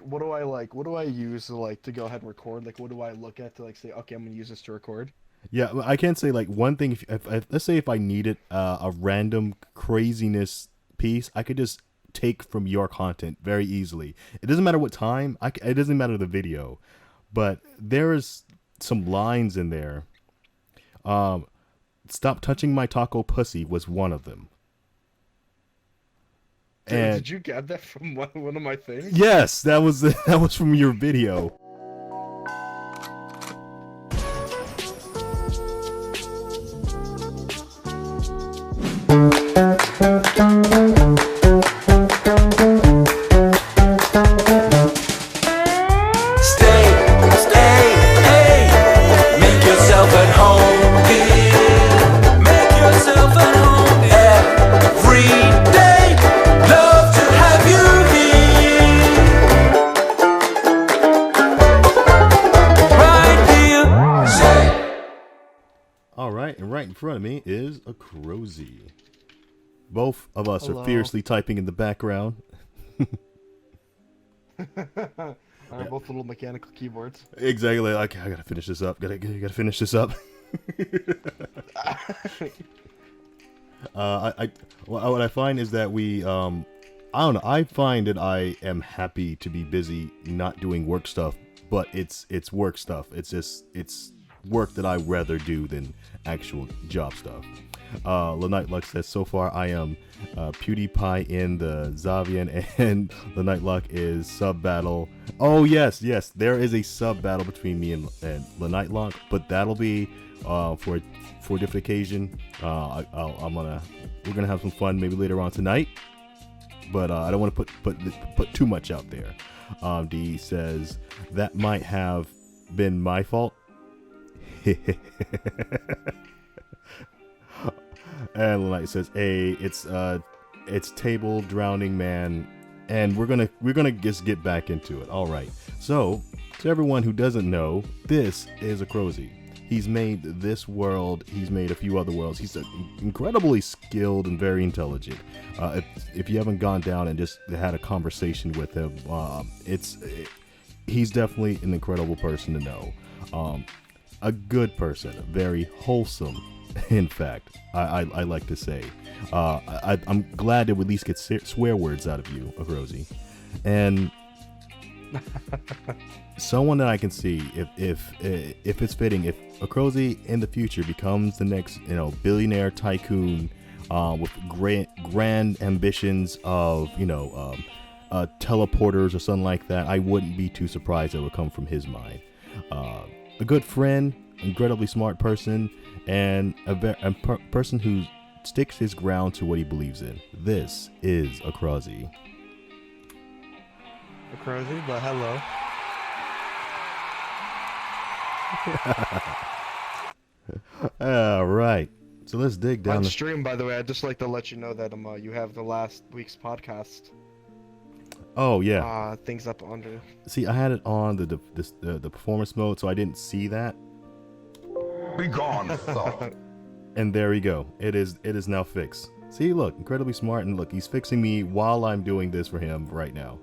what do I like? What do I use to like to go ahead and record? Like, what do I look at to like say, okay, I'm gonna use this to record? Yeah, I can say like one thing. If let's say if I needed a random craziness piece, I could just take from your content very easily. It doesn't matter what time. It doesn't matter the video, but there is some lines in there. Um, Stop touching my taco pussy was one of them. Dude, And did you get that from one of my things? yes, that was that was from your video. Right in front of me is Acrozi. Both of us Hello. are fiercely typing in the background. Both little mechanical keyboards. Exactly. Like, I gotta finish this up. Gotta finish this up. What I find is that we I don't know. I find that I am happy to be busy, not doing work stuff, but it's work stuff. It's work that I rather do than actual job stuff. Lenight Luck says, so far I am PewDiePie in the Zavian, and Lenight Luck is sub battle. Oh yes, there is a sub battle between me and Lenight Luck, but that'll be for a different occasion. We're gonna have some fun maybe later on tonight, but I don't want to put too much out there. D says that might have been my fault. And like says, "Hey, it's table drowning man," and we're gonna just get back into it. All right. So, to everyone who doesn't know, this is Acrozi. He's made this world. He's made a few other worlds. He's incredibly skilled and very intelligent. If you haven't gone down and just had a conversation with him, he's definitely an incredible person to know. A good person, very wholesome. In fact, I like to say, I'm glad to at least get swear words out of you, Acrozi, and someone that I can see if it's fitting, if Acrozi in the future becomes the next billionaire tycoon with grand ambitions of teleporters or something like that, I wouldn't be too surprised it would come from his mind. A good friend, incredibly smart person, and a person who sticks his ground to what he believes in. This is Acrozi. Acrozi, but hello. All right, so let's dig down On stream, by the way, I'd just like to let you know that you have the last week's podcast. Oh yeah. Things up under. See, I had it on the performance mode, so I didn't see that. Be gone, thought. And there we go. It is now fixed. See, look, incredibly smart, and look, he's fixing me while I'm doing this for him right now.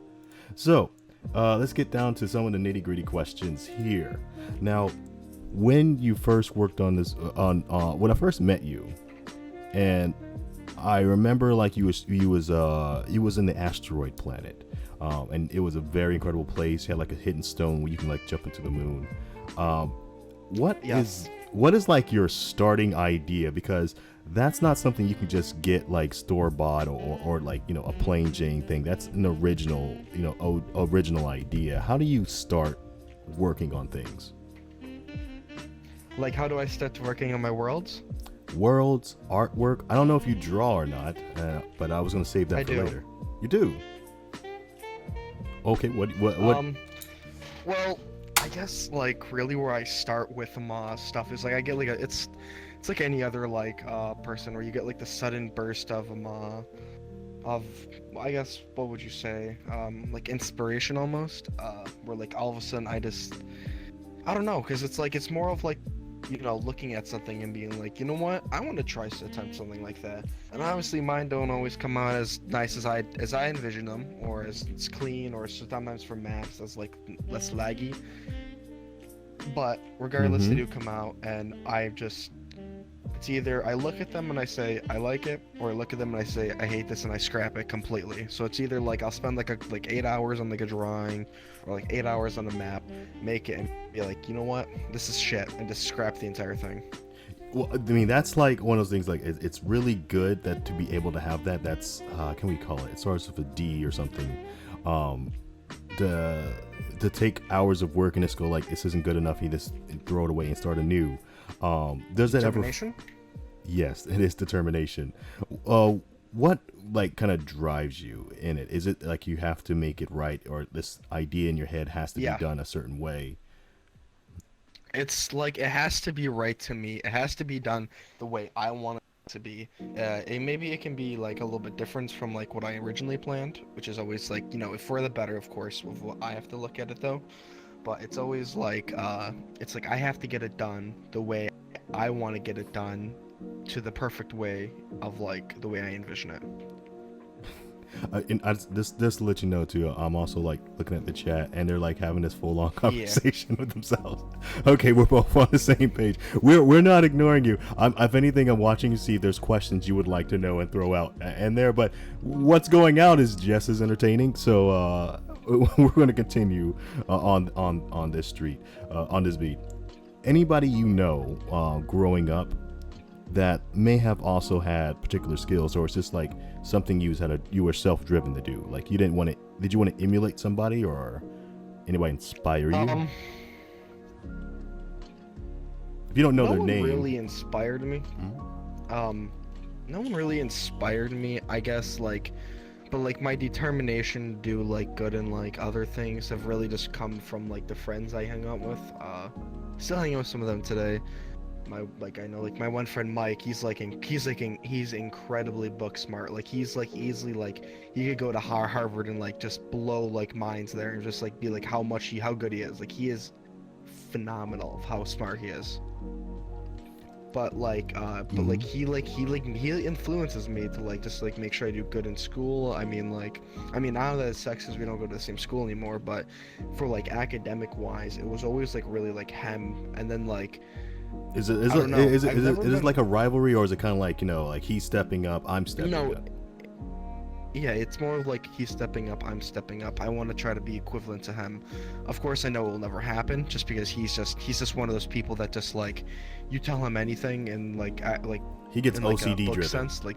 So, let's get down to some of the nitty-gritty questions here. Now, when you first worked on this, when I first met you, and I remember like you was in the asteroid planet, and it was a very incredible place. You had like a hidden stone where you can like jump into the moon. What is like your starting idea? Because that's not something you can just get like store bought or like a plain Jane thing. That's an original original idea. How do you start working on things? Like, how do I start working on my worlds? Worlds, artwork. I don't know if you draw or not, but I was gonna save that for later. You do. Okay. What? Well, I guess like really where I start with stuff is like I get like it's like any other like person where you get like the sudden burst of I guess what would you say like inspiration almost where like all of a sudden I don't know, because it's like it's more of like looking at something and being like, you know what, I want to try to attempt something like that. And obviously mine don't always come out as nice as I envision them, or as it's clean, or sometimes for maps as like less laggy. But regardless, they do come out, and it's either I look at them and I say I like it, or I look at them and I say I hate this and I scrap it completely. So it's either like I'll spend like 8 hours on like a drawing, or like 8 hours on a map, make it, and be like, you know what, this is shit, and just scrap the entire thing. Well, I mean, that's like one of those things. Like, it's really good that to be able to have that. That's can we call it? It starts with a D or something. To take hours of work and just go like, this isn't good enough. You just throw it away and start anew. Does that ever? Yes, it is determination. What like kind of drives you in it? Is it like you have to make it right, or this idea in your head has to be done a certain way? It's like it has to be right to me. It has to be done the way I want it to be. Maybe it can be like a little bit different from like what I originally planned, which is always like, if for the better, of course, with what I have to look at it though. But it's always like it's like I have to get it done the way I want to get it done, to the perfect way of like the way I envision it. Just to let you know too, I'm also like looking at the chat, and they're like having this full-on conversation with themselves. Okay, we're both on the same page. We're not ignoring you. If anything, I'm watching to see if there's questions you would like to know and throw out in there. But what's going out is just as entertaining. So we're going to continue on this street, on this beat. Anybody growing up that may have also had particular skills, or it's just like something you were self-driven to do, like did you want to emulate somebody, or anybody inspire you? If you don't know their name. No one really inspired me. No one really inspired me, I guess, but like my determination to do like good in like other things have really just come from like the friends I hang out with. Still hanging out with some of them today. I know like my one friend Mike, he's incredibly book smart. Like he's like easily like he could go to Harvard and like just blow like minds there, and just like be like how good he is. Like he is phenomenal of how smart he is. But he influences me to like just like make sure I do good in school. I mean now that it's sexist, we don't go to the same school anymore, but for like academic wise, it was always like really like him. And then like is it like a rivalry, or is it kind of like, like he's stepping up, I'm stepping up? Yeah, it's more of like he's stepping up, I'm stepping up. I want to try to be equivalent to him. Of course, I know it will never happen, just because he's just one of those people that just like you tell him anything and like he gets in, like, OCD a book driven. Sense, like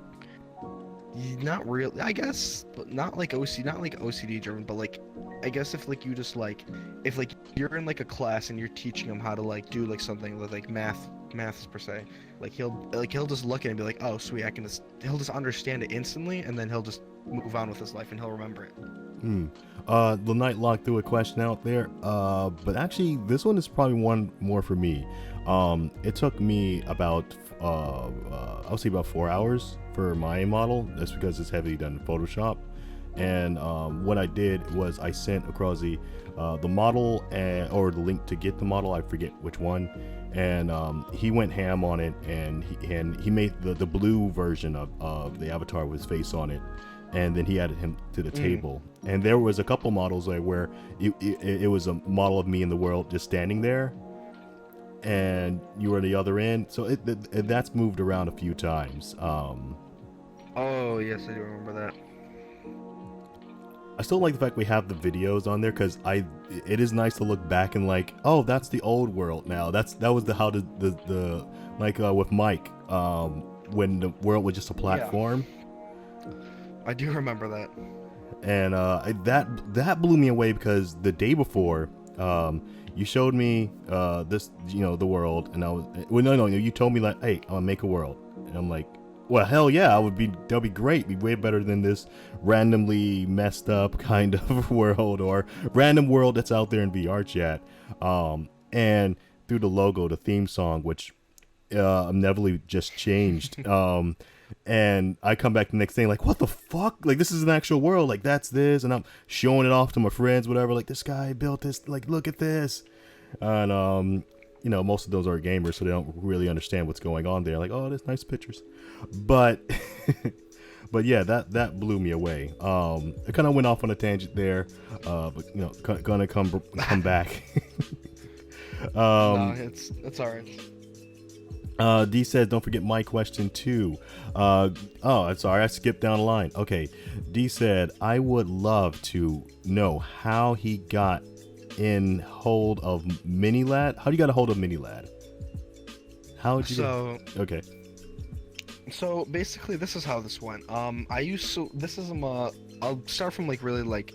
not really, I guess, but not like OCD driven, but like I guess if like you just like if like you're in like a class and you're teaching him how to like do like something with like maths per se, like he'll just look at it and be like, oh sweet, he'll just understand it instantly, and then he'll just move on with his life and he'll remember it. The Nightlock threw a question out there, but actually this one is probably one more for me. It took me about I'll say about 4 hours for my model. That's because it's heavily done in Photoshop. And what I did was I sent Acrozi the model or the link to get the model, I forget which one, and he went ham on it, and he made the blue version of the avatar with his face on it, and then he added him to the table. And there was a couple models where it was a model of me in the world just standing there, and you were at the other end, so that's moved around a few times. Oh yes, I do remember that. I still like the fact we have the videos on there, because it is nice to look back and like, oh, that's the old world now. That was the like with Mike, when the world was just a platform. Yeah. I do remember that. And that blew me away, because the day before, you showed me this, the world, and I was no, you told me like, hey, I'm gonna make a world, and I'm like, well, hell yeah, that'd be great. Be way better than this randomly messed up kind of world, or random world that's out there in VR chat. And through the logo, the theme song, which Neville just changed. And I come back the next day like, what the fuck? Like, this is an actual world. Like, that's this, and I'm showing it off to my friends, whatever. Like, this guy built this. Like, look at this. And you know, most of those are gamers, so they don't really understand what's going on there. Like, oh, there's nice pictures, but but yeah, that blew me away. I kind of went off on a tangent there, but you know, gonna come back. No, it's alright. D says, don't forget my question too. Oh, I'm sorry, I skipped down the line. Okay, D said, I would love to know how he got in hold of Mini Lad. How do you got a hold of Mini Lad? How did you okay. So basically, this is how this went. I'll start from like really like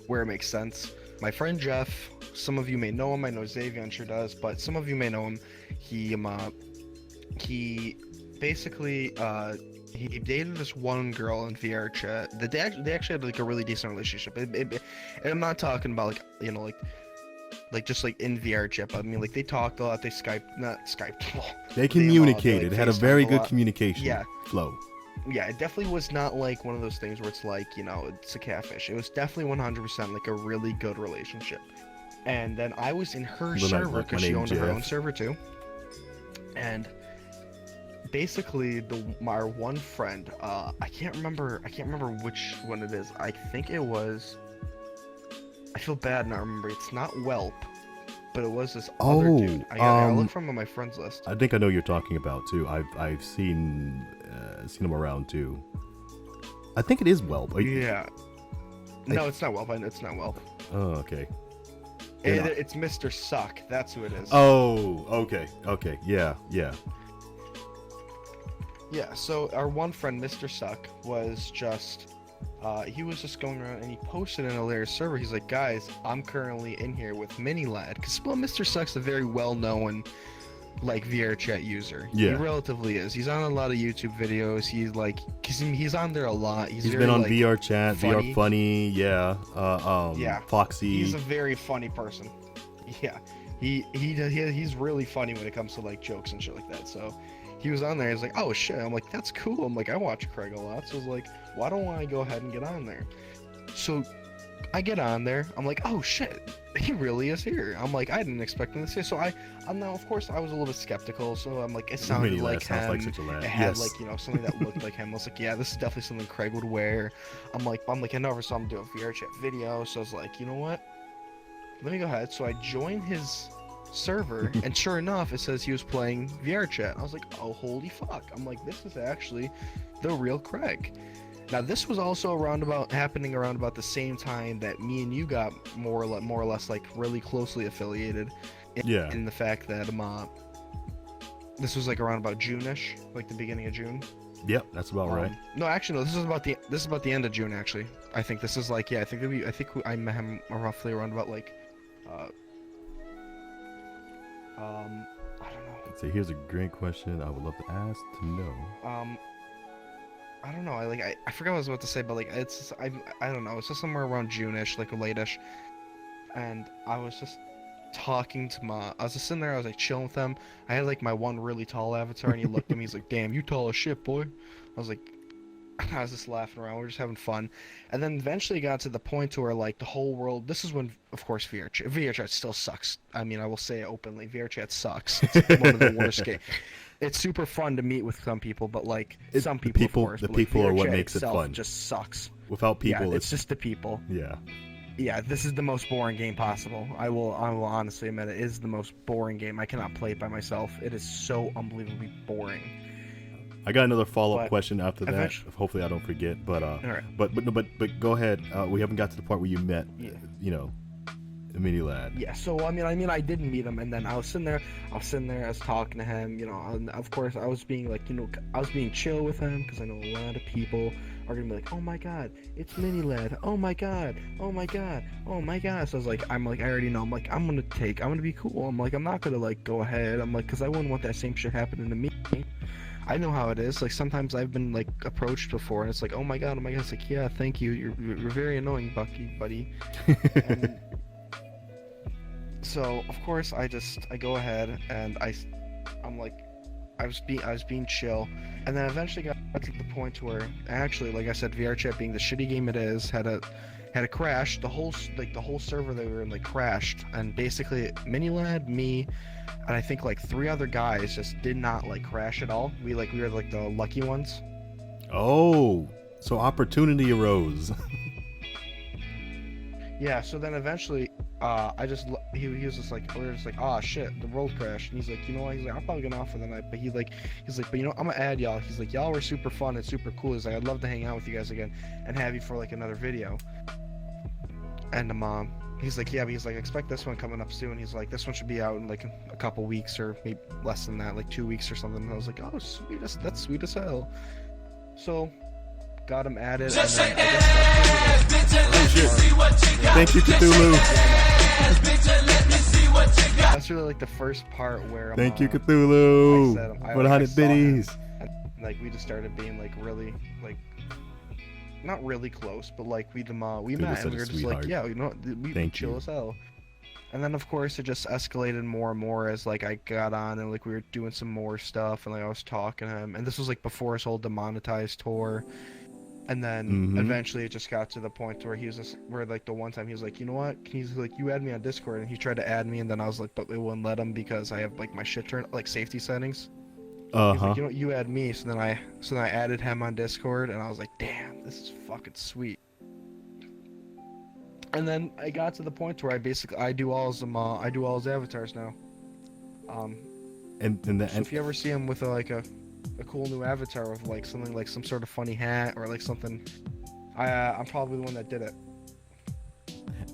where it makes sense. My friend Jeff, some of you may know him. I know Zavion sure does, but some of you may know him. He basically he dated this one girl in VR chat. They actually had like a really decent relationship. And I'm not talking about like, you know, like just like in VR chat. But I mean, like they talked a lot. They not Skyped. They communicated. They had a very good communication flow. Yeah, it definitely was not like one of those things where it's like, you know, it's a catfish. It was definitely 100% like a really good relationship. And then I was in her server because she owned her own server too. And basically, our one friend, I can't remember which one it is. I think it was. I feel bad not remember. It's not Whelp, but it was this other dude. I look from on my friends list. I think I know who you're talking about too. I've seen him around too. I think it is Whelp. Yeah. No, it's not Whelp. It's not Whelp. Oh, okay. It's Mr. Suck. That's who it is. Oh, okay. Yeah. Yeah, so our one friend, Mr. Suck, was just, he was just going around and he posted in a layer server. He's like, guys, I'm currently in here with Mini Lad. Because, well, Mr. Suck's a very well-known, like, VR chat user. Yeah. He relatively is. He's on a lot of YouTube videos. He's, like, he's on there a lot. He's very, been on like, VR chat, funny. VR funny, yeah. Yeah. Foxy. He's a very funny person. Yeah. He's really funny when it comes to, like, jokes and shit like that, so... He was on there, he's like, oh shit, I'm like, that's cool. I'm like, I watch Craig a lot, so I was like, why don't I go ahead and get on there? So, I get on there, I'm like, oh shit, he really is here. I'm like, I didn't expect him to say, so I'm now, of course, I was a little bit skeptical, so I'm like, it sounded Really like him, like such a lad. it had Yes. like, you know, something that looked like him. I was like, yeah, this is definitely something Craig would wear. I'm like, I never saw him do a VR chat video, so I was like, you know what, let me go ahead. So I joined his server and sure enough it says he was playing VR chat. I was like, oh holy fuck. I'm like, this is actually the real Craig. Now this was also happening around about the same time that me and you got more or less like really closely affiliated in the fact that this was like around about June-ish, like the beginning of June. Yep, that's about right. No, actually no, this is about the end of June actually. I think this is like, yeah, I think I met him roughly around about like I don't know. So here's a great question I would love to ask to know. I don't know. I forgot what I was about to say, but like it's I don't know. It's just somewhere around June-ish, like late-ish. And I was just talking to I was just sitting there. I was like chilling with them. I had like my one really tall avatar, and he looked at me. He's like, "Damn, you tall as shit, boy." I was like, I was just laughing around. We were just having fun. And then eventually got to the point to where like the whole world. This is when, of course, VR chat still sucks. I mean, I will say it openly. VR chat sucks. It's one of the worst games. It's super fun to meet with some people, but like some people, of course, the but, like, people are VR what chat makes it itself fun. Just sucks. Without people, yeah, it's just the people. Yeah. Yeah, this is the most boring game possible. I will honestly admit it is the most boring game. I cannot play it by myself. It is so unbelievably boring. I got another follow-up question after that. Eventually. Hopefully I don't forget. But right. but go ahead. We haven't got to the part where you met. You know, the Mini Lad. Yeah. So I mean, I did meet him, and then I was sitting there. I was talking to him. You know, and of course, I was being like, you know, I was being chill with him because I know a lot of people are gonna be like, oh my god, it's Mini Lad. Oh my god. Oh my god. Oh my god. So I already know. I'm like, I'm gonna be cool. I'm like, I'm not gonna like go ahead. I'm like, because I wouldn't want that same shit happening to me. I know how it is. Like sometimes I've been like approached before, and it's like, oh my god. It's like, yeah, thank you. You're very annoying, Bucky, buddy. And so of course I go ahead and I'm like, I was being chill, and then eventually got to the point where actually, like I said, VR chat being the shitty game it is, had had a crash. The whole server they were in like crashed, and basically Mini Lad, me, and I think like 3 other guys just did not like crash at all. We were like the lucky ones. Oh, so opportunity arose. Yeah, so then eventually, he was just like, we were just like, oh shit, the world crashed, and he's like, you know what, he's like, I'm probably getting off for the night, but he's like, but you know, I'm gonna add y'all. He's like, y'all were super fun and super cool. He's like, I'd love to hang out with you guys again and have you for like another video. And he's like, yeah, but he's like, expect this one coming up soon. He's like, this one should be out in like a couple weeks or maybe less than that, like 2 weeks or something. And I was like, oh, sweet, that's sweet as hell. So got him added. And then Thank you, Cthulhu. That's really like the first part where Thank you, Cthulhu. For the 100 biddies. And like we just started being like really like not really close, but like we met and we were just like, yeah, you know, we chill as hell. And then of course it just escalated more and more as like I got on and like we were doing some more stuff and like I was talking to him, and this was like before his whole demonetized tour. And then eventually it just got to the point where he was just, where like the one time he was like, you know what, he's like, you add me on Discord, and he tried to add me, and then I was like, but it wouldn't let him because I have like my shit turned, like safety settings. He's like, you know what, you add me. So then I added him on Discord, and I was like, damn, this is fucking sweet. And then I got to the point where I do all his avatars now. So if you ever see him with a cool new avatar with like something like some sort of funny hat or like something, I'm probably the one that did it.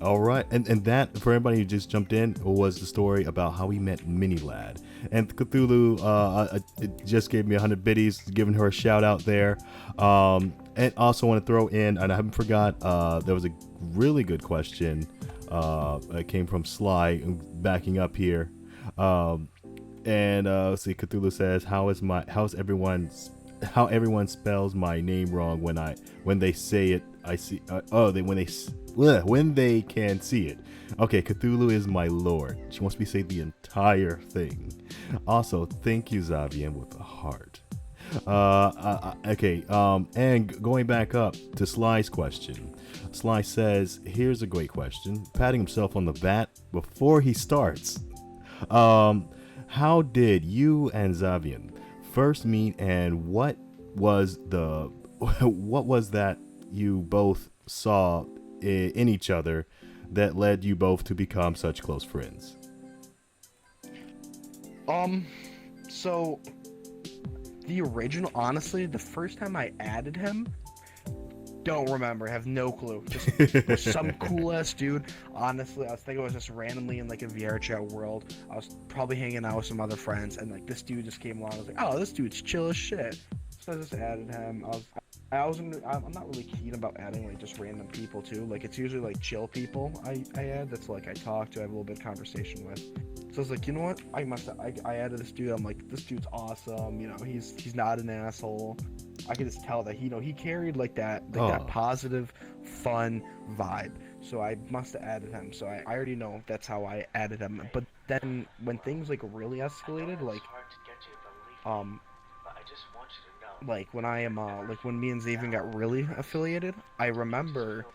All right, and that, for everybody who just jumped in, was the story about how we met Mini Lad. And Cthulhu it just gave me 100 biddies, giving her a shout out there. And also want to throw in, and I haven't forgot, there was a really good question that came from Sly, backing up here. Let's see, Cthulhu says, how everyone spells my name wrong when they say it. I see. When they can see it. Okay, Cthulhu is my lord. She wants me to say the entire thing. Also, thank you, Zavian, with a heart. Okay. And going back up to Sly's question. Sly says, here's a great question. Patting himself on the back before he starts. How did you and Zavian first meet, and what was that you both saw in each other that led you both to become such close friends? So the original, honestly, the first time I added him, don't remember, have no clue. Just some cool ass dude. Honestly, I think I was just randomly in like a VR chat world. I was probably hanging out with some other friends, and like this dude just came along. I was like, oh, this dude's chill as shit. So I just added him. I'm not really keen about adding like just random people too. Like it's usually like chill people I add. That's like I talk to, I have a little bit of conversation with. So I was like, you know what? I added this dude. I'm like, this dude's awesome. You know, he's not an asshole. I could just tell that he carried like that positive, fun vibe. So I must have added him. So I already know that's how I added him. But then when things like really escalated, like when me and Zavian got really affiliated, I remember,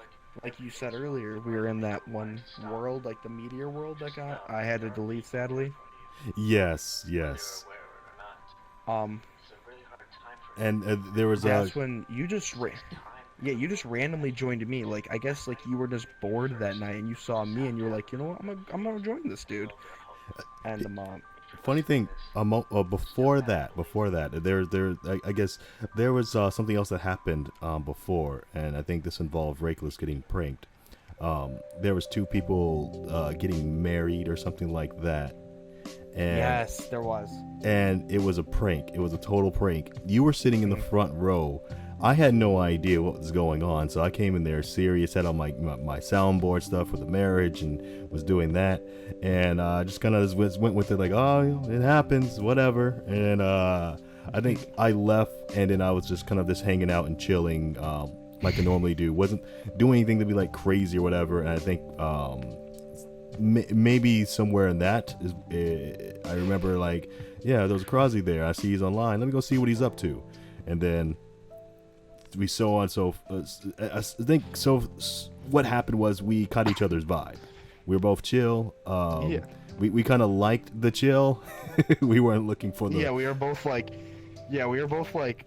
like you said earlier, we were in that one world, like the meteor world I had to delete, sadly. Yes. And there was that's when you just randomly joined me. Like I guess like you were just bored that night and you saw me and you were like, you know what, I'm gonna join this dude. And funny thing, before that, I guess there was something else that happened before, and I think this involved Rakeless getting pranked. There was 2 people getting married or something like that. And, yes, there was. And it was a prank. It was a total prank. You were sitting in the front row. I had no idea what was going on, so I came in there serious, had all my soundboard stuff for the marriage, and was doing that, and just kind of went with it, like, oh, it happens, whatever. And I think I left, and then I was just kind of just hanging out and chilling, like I normally do. Wasn't doing anything to be like crazy or whatever. And I think maybe somewhere in that I remember, like, yeah, there's Acrozi there. I see he's online. Let me go see what he's up to, and then. We so on, so I think so what happened was we caught each other's vibe. We were both chill. Yeah. We kind of liked the chill. We weren't looking for the. Yeah, we were both like,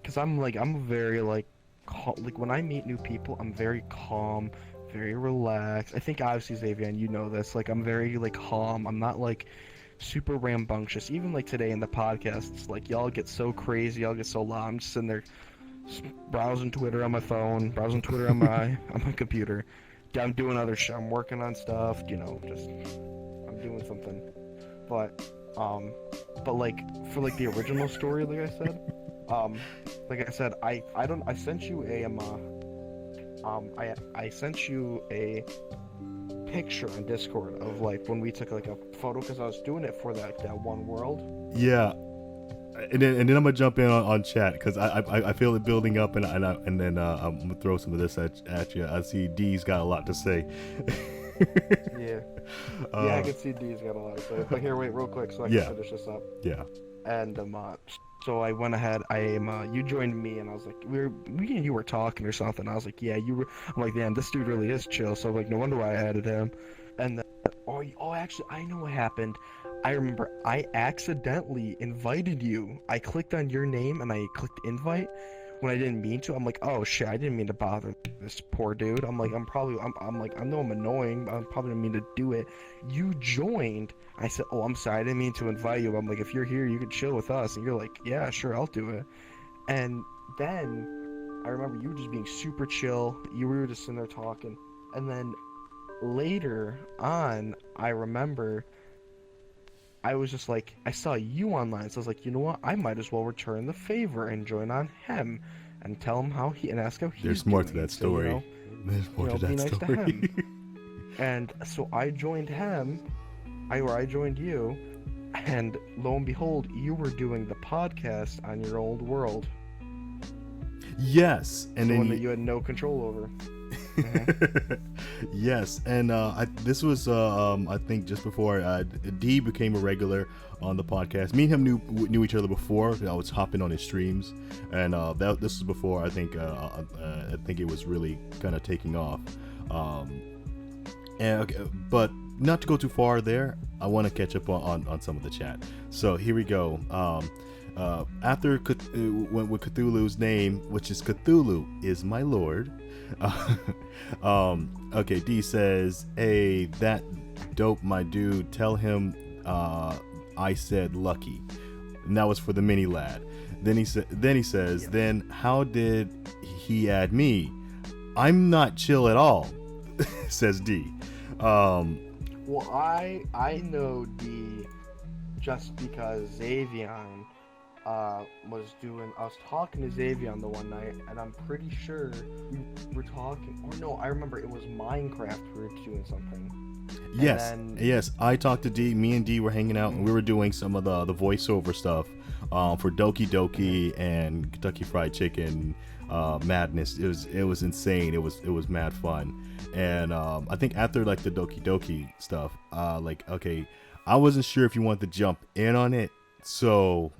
because I'm very like when I meet new people, I'm very calm, very relaxed. I think obviously Xavier, you know this. Like I'm very like calm. I'm not like super rambunctious. Even like today in the podcast, it's like y'all get so crazy, y'all get so loud. I'm just sitting there browsing Twitter on my phone, browsing Twitter on my computer. Yeah, I'm doing other shit. I'm working on stuff. You know, just I'm doing something. But like for like the original story, like I said, I sent you I sent you a picture on Discord of like when we took like a photo because I was doing it for that one world. Yeah, and then I'm gonna jump in on chat because I feel it building up and then I'm gonna throw some of this at you. I see D's got a lot to say. Yeah, I can see D's got a lot to say. But here, wait, real quick, so I can finish this up. Yeah. And so I went ahead. You joined me, and I was like, you were talking or something. I was like, yeah, you were. I'm like, damn, this dude really is chill. So like, no wonder why I added him. And then, actually, I know what happened. I remember I accidentally invited you. I clicked on your name and I clicked invite when I didn't mean to. I'm like, oh shit, I didn't mean to bother this poor dude. I'm like, I know I'm annoying, but I probably didn't mean to do it. You joined. I said, oh, I'm sorry, I didn't mean to invite you. I'm like, if you're here, you can chill with us. And you're like, yeah, sure, I'll do it. And then I remember you just being super chill. We were just sitting there talking. And then later on, I remember I was just like, I saw you online, so I was like, you know what? I might as well return the favor and join on him and tell him how and ask how he's There's more doing. to that story. So, There's more to that be nice story. to him. And so I joined him, I joined you, and lo and behold, you were doing the podcast on your old world. Yes, and the then one that you had no control over. Yes, and this was I think just before D became a regular on the podcast. Me and him knew each other before. I was hopping on his streams, and this was before I think it was really kind of taking off. But not to go too far there, I want to catch up on some of the chat. So here we go. After went with Cthulhu's name, which is Cthulhu is my lord. Okay, D says, hey, that dope, my dude. Tell him I said lucky. And that was for the mini lad. Then he says, then how did he add me? I'm not chill at all, says D. Well, I know D just because Zavion I was talking to Xavier the one night, and I'm pretty sure we were talking, or no, I remember it was Minecraft we were doing something. Yes, I talked to D, me and D were hanging out, and we were doing some of the voiceover stuff for Doki Doki and Kentucky Fried Chicken madness. It was insane. It was mad fun. And I think after like the Doki Doki stuff, okay, I wasn't sure if you wanted to jump in on it, so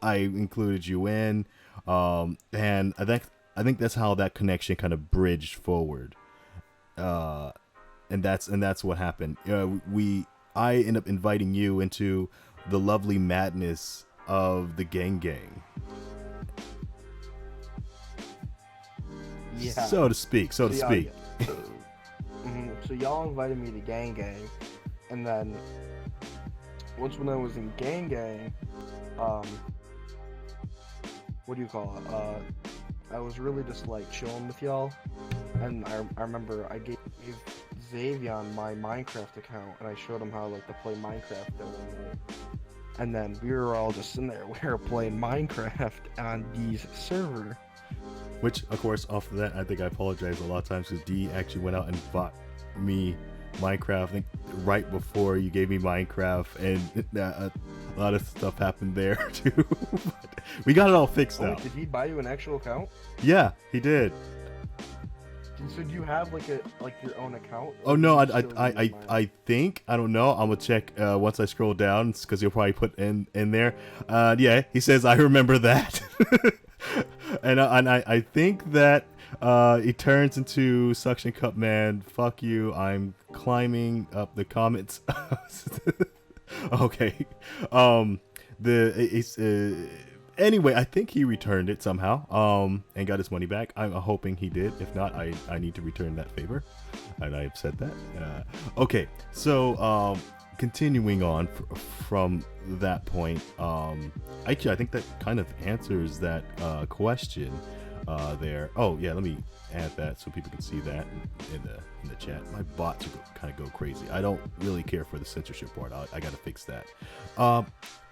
I included you in, and I think that's how that connection kind of bridged forward, and that's what happened. I end up inviting you into the lovely madness of the gang, Yeah. so to speak. So y'all invited me to gang, and then when I was in gang, what do you call it? I was really just like chilling with y'all, and I remember I gave Xavion my Minecraft account, and I showed him how like to play Minecraft that one night. And then we were all just sitting there, we were playing Minecraft on D's server. Which, of course, off of that, I think I apologize a lot of times because D actually went out and bought me Minecraft, I think right before you gave me Minecraft, and a lot of stuff happened there too. But we got it all fixed now. Did he buy you an actual account? Yeah, he did. So do you have like your own account? Oh no, I think, I don't know. I'm gonna check once I scroll down because he'll probably put in there. Yeah, he says I remember that, and I think that He turns into suction cup man. Fuck you. I'm climbing up the comments. Okay. Anyway, I think he returned it somehow. And got his money back. I'm hoping he did. If not, I need to return that favor. And I've said that. Okay. So continuing on from that point, actually, I think that kind of answers that question there. Oh yeah, let me add that so people can see that in the chat. My bots kind of go crazy. I don't really care for the censorship part. I gotta fix that.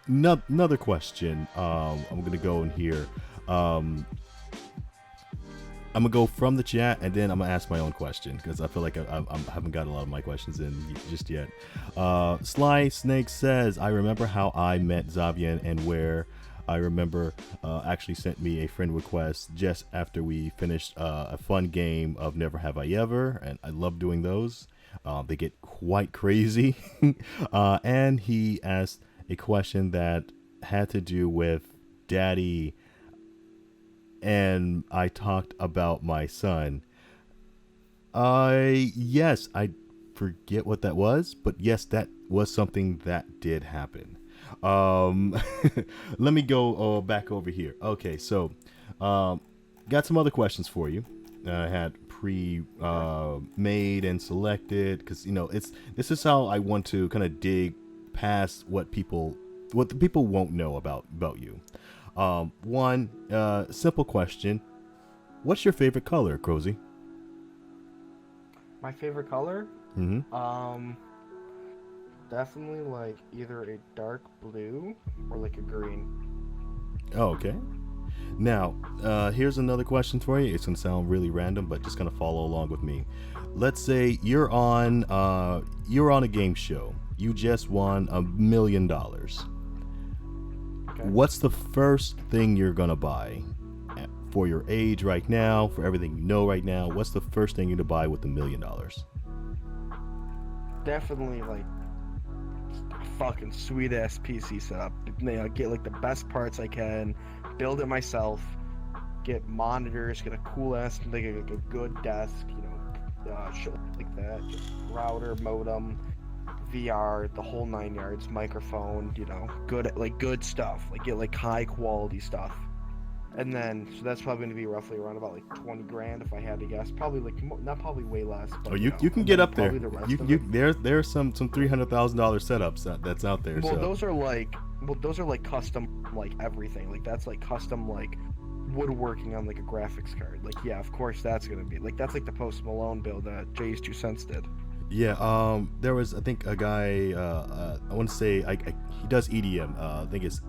Another question. I'm gonna go in here. I'm gonna go from the chat and then I'm gonna ask my own question because I feel like I haven't got a lot of my questions in just yet. Sly Snake says, I remember how I met Zavian and where I remember actually sent me a friend request just after we finished a fun game of Never Have I Ever, and I love doing those. They get quite crazy. And he asked a question that had to do with daddy, and I talked about my son. Yes, I forget what that was, but yes, that was something that did happen. Let me go back over here. Okay, so got some other questions for you. I had made and selected because this is how I want to kind of dig past what the people won't know about you. One simple question: what's your favorite color, Acrozi? My favorite color? Mm-hmm. Definitely like either a dark blue or like a green. Oh, okay. Now, here's another question for you. It's gonna sound really random, but just gonna follow along with me. Let's say you're on a game show. You just won $1 million. Okay. What's the first thing you're gonna buy? For your age right now, for everything you know right now, what's the first thing you're gonna buy with $1 million? Definitely like a fucking sweet ass PC setup. Get like the best parts I can, build it myself, get monitors, get a cool ass like a good desk, shit like that. Just router, modem, VR, the whole 9 yards, microphone, good stuff. Like get like high quality stuff. And then, so that's probably going to be roughly around about like 20 grand if I had to guess. Probably like, not probably way less. But, oh, you can get up there. The There's some $300,000 setups that's out there. Well, so. those are like custom, like everything. Like that's like custom, like woodworking on like a graphics card. Like, yeah, of course that's going to be like, that's like the Post Malone build that Jay's 2 Cents did. Yeah, there was, I think, a guy, I want to say, he does EDM. I think it's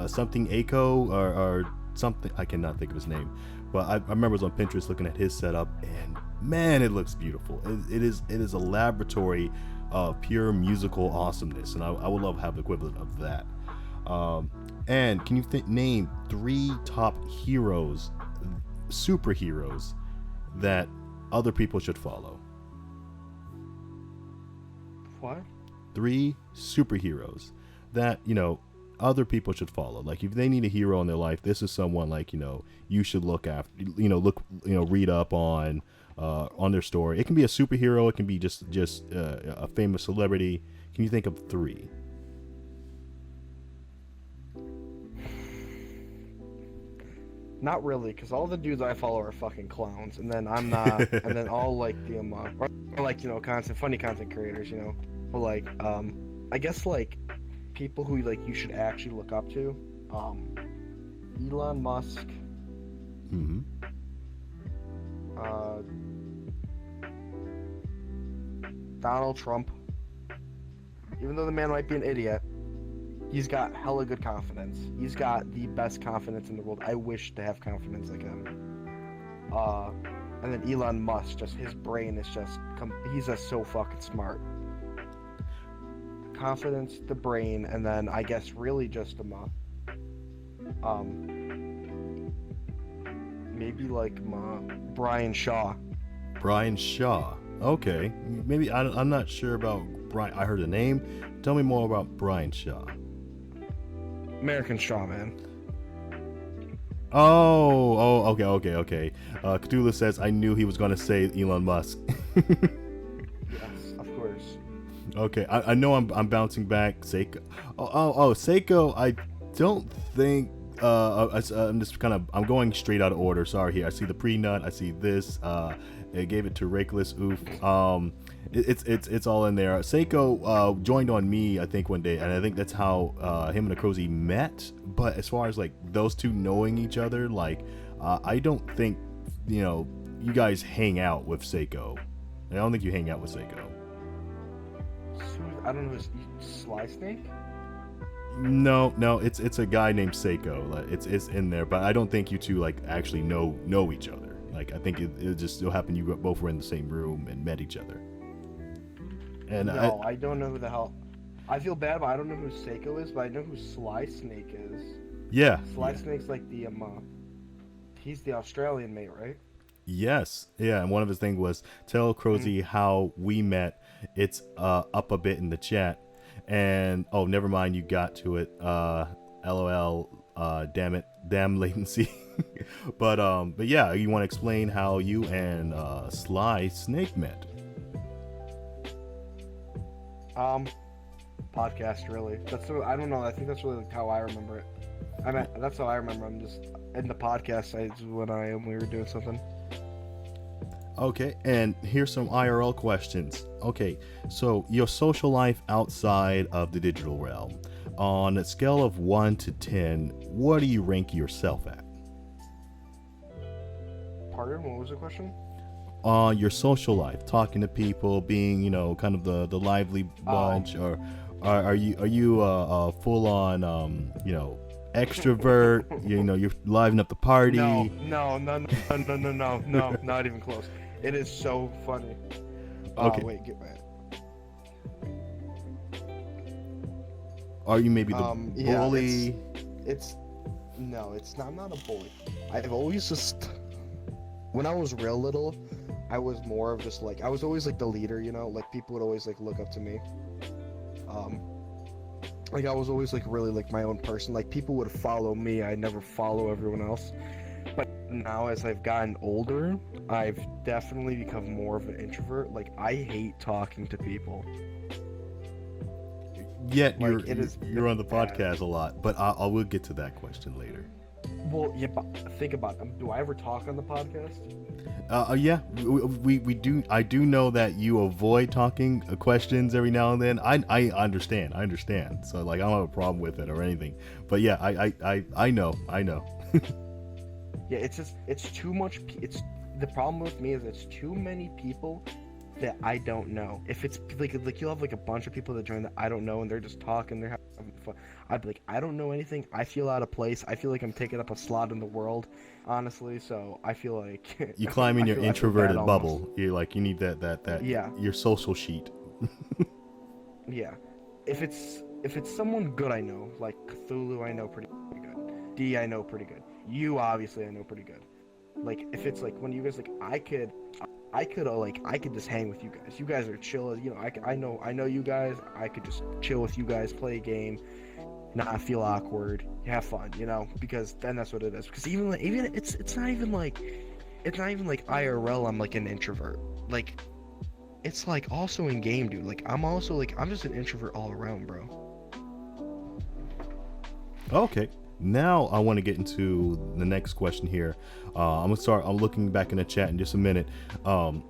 something Aco or something. I cannot think of his name, but I remember I was on Pinterest looking at his setup, and man, it looks beautiful. It is a laboratory of pure musical awesomeness, and I would love to have the equivalent of that. And can you name 3 top heroes, superheroes, that other people should follow? What? 3 superheroes that other people should follow. Like if they need a hero in their life, this is someone like you should look after. Read up on their story. It can be a superhero. It can be just a famous celebrity. Can you think of 3? Not really, because all the dudes I follow are fucking clowns, and then I'm not, and then all like the or like funny content creators, but like I guess like people who like you should actually look up to, Elon Musk, Mm-hmm. Donald Trump. Even though the man might be an idiot, he's got hella good confidence. He's got the best confidence in the world. I wish to have confidence like him. And then Elon Musk, just his brain is he's just so fucking smart. Confidence, the brain, and then I guess really just maybe like Brian Shaw. Brian Shaw. Okay, maybe I'm not sure about Brian. I heard the name. Tell me more about Brian Shaw. American Straw Man. Okay. Cthulhu says, I knew he was going to say Elon Musk. Yes, of course. Okay, I know I'm bouncing back. Seiko. Seiko, I don't think. I'm just I'm going straight out of order. Sorry here. I see the pre-nut. I see this. It gave it to Rakeless. Oof. It's all in there. Seiko joined on me, I think, one day, and I think that's how him and Acrozi met. But as far as like those two knowing each other, like I don't think you guys hang out with Seiko. I don't think you hang out with Seiko. I don't know. Sly Snake? No, it's a guy named Seiko. Like, it's in there, but I don't think you two like actually know each other. Like I think it just so happened you both were in the same room and met each other. And no, I don't know who the hell. I feel bad, but I don't know who Seiko is, but I know who Sly Snake is. Yeah. Sly Snake's like the he's the Australian mate, right? Yes. Yeah, and one of his things was tell Acrozi how we met. It's up a bit in the chat. And oh, never mind, you got to it. LOL. Damn latency. but yeah, you want to explain how you and Sly Snake met? Podcast, really. I don't know. I think that's really like how I remember it. That's how I remember. I'm just in the podcast. We were doing something. Okay, and here's some IRL questions. Okay, so your social life outside of the digital realm. On a scale of 1 to 10, what do you rank yourself at? Pardon? What was the question? On your social life, talking to people, being, kind of the lively bunch, or are you a full on, extrovert? You're livening up the party. No, not even close. It is so funny. Okay. Wait, get back. Are you maybe the bully? No, it's not. I'm not a bully. I've always just, when I was real little, I was more of just like, I was always like the leader, like people would always like look up to me. Like I was always like really like my own person. Like people would follow me. I never follow everyone else. But now as I've gotten older, I've definitely become more of an introvert. Like I hate talking to people. Yet Like, you're on the podcast a lot, but I will get to that question later. Well, yeah, but think about it. Do I ever talk on the podcast? Yeah, we do. I do know that you avoid talking questions every now and then. I understand. So like I don't have a problem with it or anything. But yeah, I know. Yeah, it's too much. The problem with me is it's too many people that I don't know. If it's like you'll have like a bunch of people that join that I don't know and they're just talking, they're having fun. I'd be like, I don't know anything. I feel out of place. I feel like I'm taking up a slot in the world, honestly. So I feel like you climb in your introverted bubble. You're like you need that yeah, your social sheet. Yeah. If it's someone good I know, like Cthulhu I know pretty good. D I know pretty good. You obviously I know pretty good. Like if it's like when you guys like I could just hang with you guys. You guys are chill. I know you guys. I could just chill with you guys, play a game, not feel awkward, have fun. Because then that's what it is. Because even it's not even like IRL. I'm like an introvert. Like it's like also in game, dude. Like I'm just an introvert all around, bro. Okay. Now I want to get into the next question here. I'm looking back in the chat in just a minute. On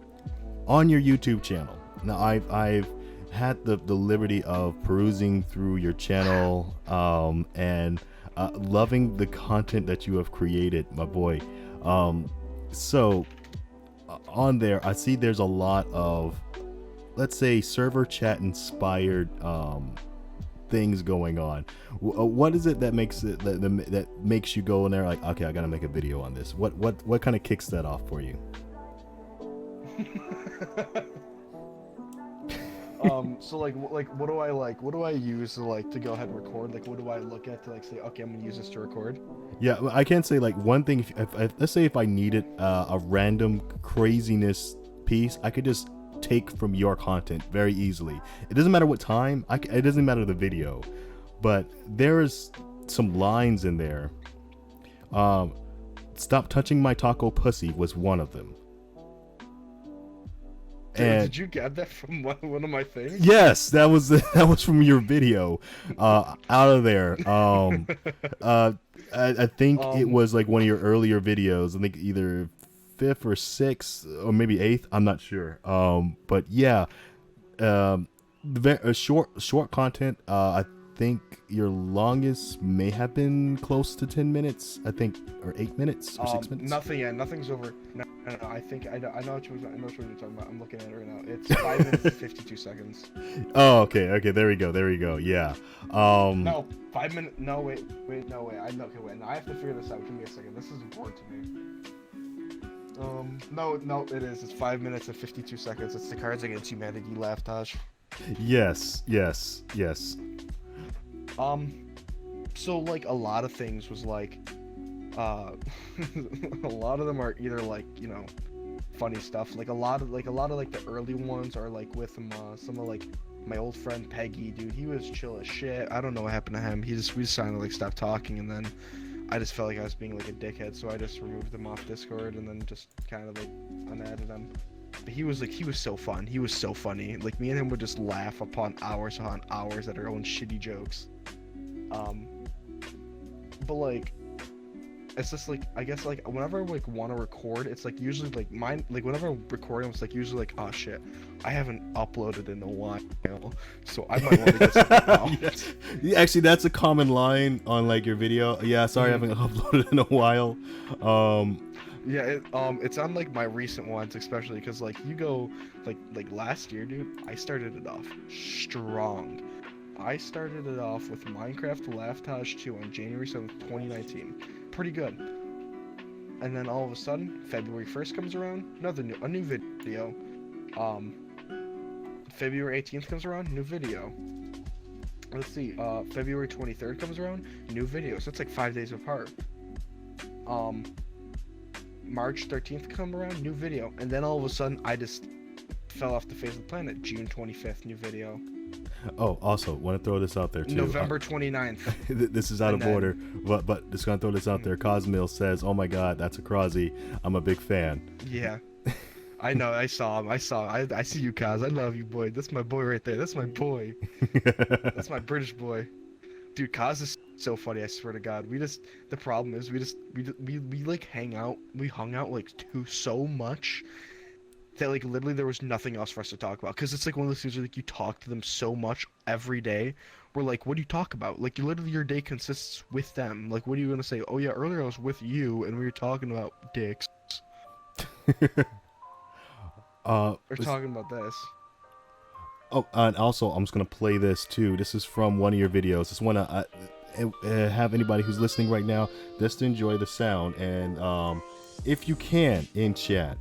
your YouTube channel. Now I've had the liberty of perusing through your channel and loving the content that you have created, my boy. So on there, I see there's a lot of, let's say, server chat inspired things going on. What is it that makes you go in there like, okay, I gotta make a video on this? What kind of kicks that off for you? So what do I use to go ahead and record? Like what do I look at to say, okay, I'm gonna use this to record? Yeah, I can't say like one thing. If let's say if I needed a random craziness piece, I could just take from your content very easily. It doesn't matter what time. It doesn't matter the video, but there's some lines in there. Stop touching my taco pussy was one of them. Dude, And did you get that from one of my things? yes, that was from your video. Out of there. I think it was like one of your earlier videos. I think either 5th or 6th or maybe 8th. I'm not sure. But yeah, short content. I think your longest may have been close to 10 minutes. I think, or 8 minutes or 6 minutes. Nothing's over. No, I think I know what you're talking about. I'm looking at it right now. It's 5 minutes and 52 seconds. Oh, okay. There we go. Yeah. No, 5 minutes. No, wait. No, I have to figure this out. Give me a second. This is important to me. No, it is. It's 5 minutes and 52 seconds. It's the Cards Against Humanity laugh, Taj. Yes. So like a lot of things was like, a lot of them are either like, you know, funny stuff. Like a lot of like the early ones are like with some of like my old friend Peggy, dude. He was chill as shit. I don't know what happened to him. We just kind of like stopped talking, and then I just felt like I was being like a dickhead, so I just removed him off Discord and then just kind of like unadded him. But he was so fun. He was so funny. Like me and him would just laugh upon hours at our own shitty jokes. But like, it's just like, I guess like whenever I like want to record, it's like usually like mine, like whenever I'm recording, it's like usually like, oh shit, I haven't uploaded in a while, so I might want to get something out. Yes. Yeah, actually, that's a common line on like your video. Yeah, sorry, I haven't uploaded in a while. Yeah, it's on like my recent ones, especially because like you go like last year, dude. I started it off strong. I started it off with Minecraft Laugh Taj 2 on January 7th, 2019. Pretty good. And then all of a sudden, February 1st comes around, a new video. February 18th comes around, new video. Let's see, February 23rd comes around, new video. So it's like 5 days apart. March 13th come around, new video. And then all of a sudden, I just fell off the face of the planet. June 25th, new video. Oh, also, want to throw this out there too. November 29th. This is out of order, but just gonna throw this out there. Cosmil says, "Oh my God, that's Acrozi. I'm a big fan." Yeah, I know. I saw him. I see you, Cos. I love you, boy. That's my boy right there. That's my boy. That's my British boy. Dude, Cos is so funny. I swear to God. The problem is we like hang out. We hung out like so much that like literally there was nothing else for us to talk about, because it's like one of those things where like you talk to them so much every day. We're like, what do you talk about? Like literally your day consists with them. Like what are you gonna say? Oh yeah, earlier I was with you and we were talking about dicks. We're talking about this. Oh, and also I'm just gonna play this too. This is from one of your videos. Just wanna have anybody who's listening right now just to enjoy the sound, and if you can in chat,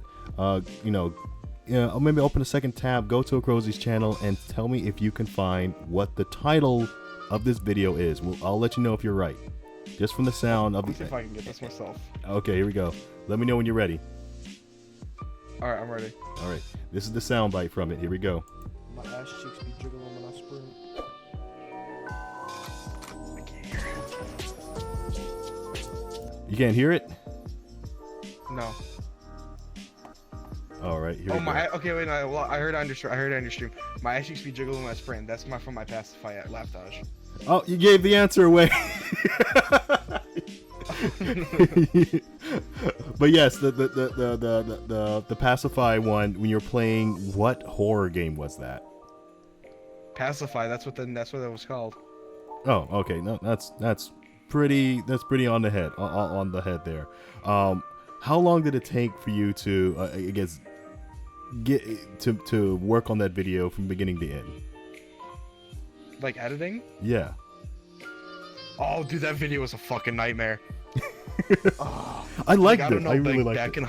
maybe open a second tab, go to Acrozi's channel, and tell me if you can find what the title of this video is. I'll let you know if you're right, just from the sound of Let me see if I can get this myself. Okay, here we go. Let me know when you're ready. All right, I'm ready. All right, this is the sound bite from it. Here we go. My ass cheeks be jiggling when I sprint. I can't hear it. You can't hear it? No. All right, here we go. Okay, wait, no, well, I heard on your stream. My ass used to be jiggling when I sprint. That's from my pacify at Laptage. Oh, you gave the answer away. But yes, the pacify one, when you're playing, what horror game was that? Pacify, that's what that was called. Oh, okay. No, that's pretty on the head, on the head there. How long did it take for you to I guess get to work on that video from beginning to end? Like editing? Yeah. Oh, dude, that video was a fucking nightmare. I liked it. I really liked it.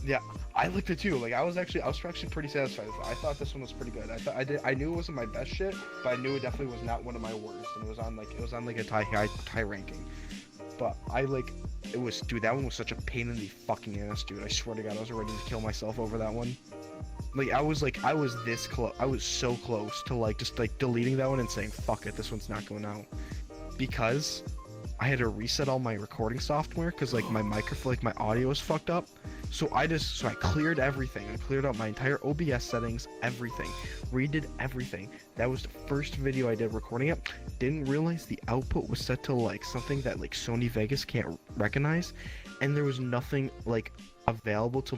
Yeah, I liked it too. Like I was actually pretty satisfied with it. I thought this one was pretty good. I knew it wasn't my best shit, but I knew it definitely was not one of my worst. And it was on like a high ranking. But dude, that one was such a pain in the fucking ass, dude. I swear to God, I was ready to kill myself over that one. Like I was this close. I was so close to just deleting that one and saying, fuck it, this one's not going out. Because I had to reset all my recording software because like my microphone, like my audio was fucked up. So I cleared everything. I cleared out my entire OBS settings, everything, redid everything. That was the first video I did recording it. Didn't realize the output was set to like something that like Sony Vegas can't recognize, and there was nothing like available to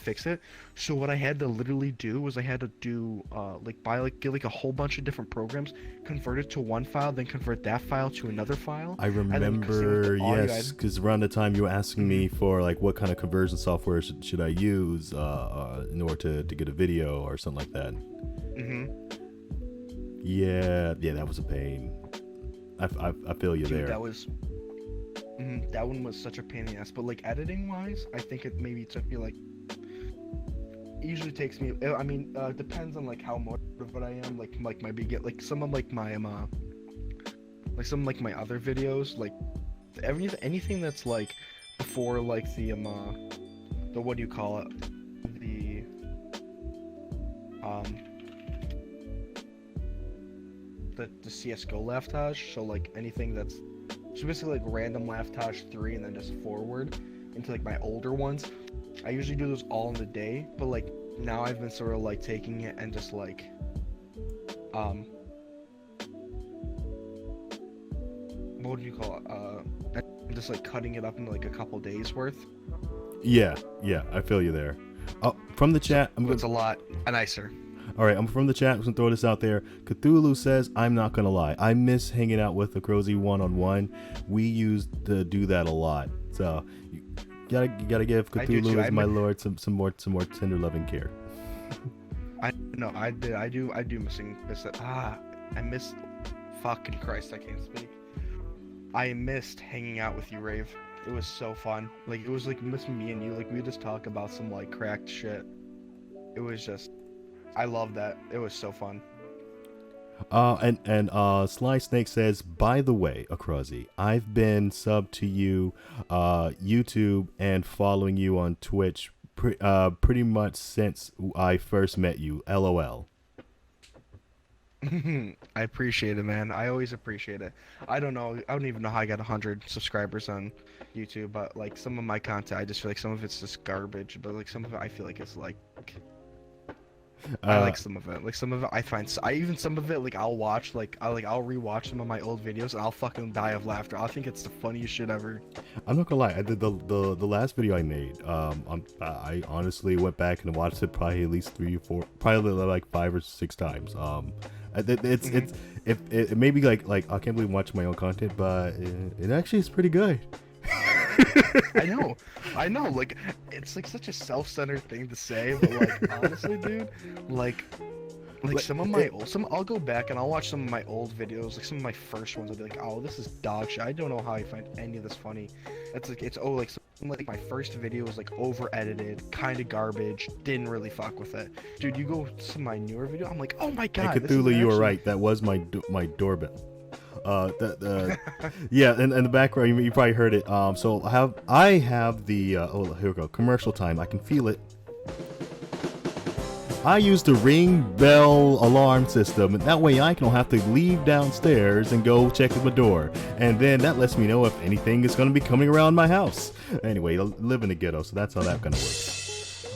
fix it. So what I had to literally do was I had to do get a whole bunch of different programs, convert it to one file, then convert that file to another file. I remember, yes, because around the time you were asking me for like what kind of conversion software should I use in order to get a video or something like that. Yeah, that was a pain. I feel you there. That one was such a pain in the ass, but like editing wise, I think it maybe took me like, it usually takes me, I mean, depends on like how motivated I am, like my big, like some of like my some of like my other videos, like anything that's like before like the what do you call it, the CS:GO laftage, so like anything that's so basically like random laftage 3 and then just forward into like my older ones. I usually do those all in the day, but like now I've been sort of like taking it and just like what do you call it? Just like cutting it up into like a couple days worth. Yeah, I feel you there. From the chat, It's a lot nicer. All right, I'm from the chat. I'm gonna throw this out there. Cthulhu says, "I'm not gonna lie. I miss hanging out with Acrozi one-on-one. We used to do that a lot. So you gotta give Cthulhu, as my lord, some more tender loving care." I do miss it. I miss. Fucking Christ, I can't speak. I missed hanging out with you, Rave. It was so fun. Like it was like missing me and you. Like we just talk about some like cracked shit. It was just. I love that. It was so fun. And Sly Snake says, by the way, Acrozi, I've been subbed to you, YouTube, and following you on Twitch pretty much since I first met you. LOL. I appreciate it, man. I always appreciate it. I don't even know how I got 100 subscribers on YouTube, but like some of my content, I just feel like some of it's just garbage, but like some of it I feel like it's like I like some of it. Like some of it I find some of it like I'll rewatch some of my old videos and I'll fucking die of laughter. I think it's the funniest shit ever. I'm not gonna lie, I did the last video I made. I honestly went back and watched it probably at least 3 or 4, probably like 5 or 6 times. It may be like I can't believe I'm watching my own content, but it actually is pretty good. I know, like it's like such a self-centered thing to say, but like honestly, dude, like I'll go back and I'll watch some of my old videos, like some of my first ones. I'll be like, oh, this is dog shit. I don't know how I find any of this funny. Like my first video was like over edited, kind of garbage, didn't really fuck with it. Dude, you go to my newer video, I'm like, oh my god. Hey, Cthulhu, you were right. That was my doorbell. Yeah, in the background you probably heard it. So I have the oh, here we go, commercial time. I can feel it. I use the ring bell alarm system, and that way I don't have to leave downstairs and go check at my door, and then that lets me know if anything is going to be coming around my house. Anyway, I live in the ghetto, so that's how that kind of works.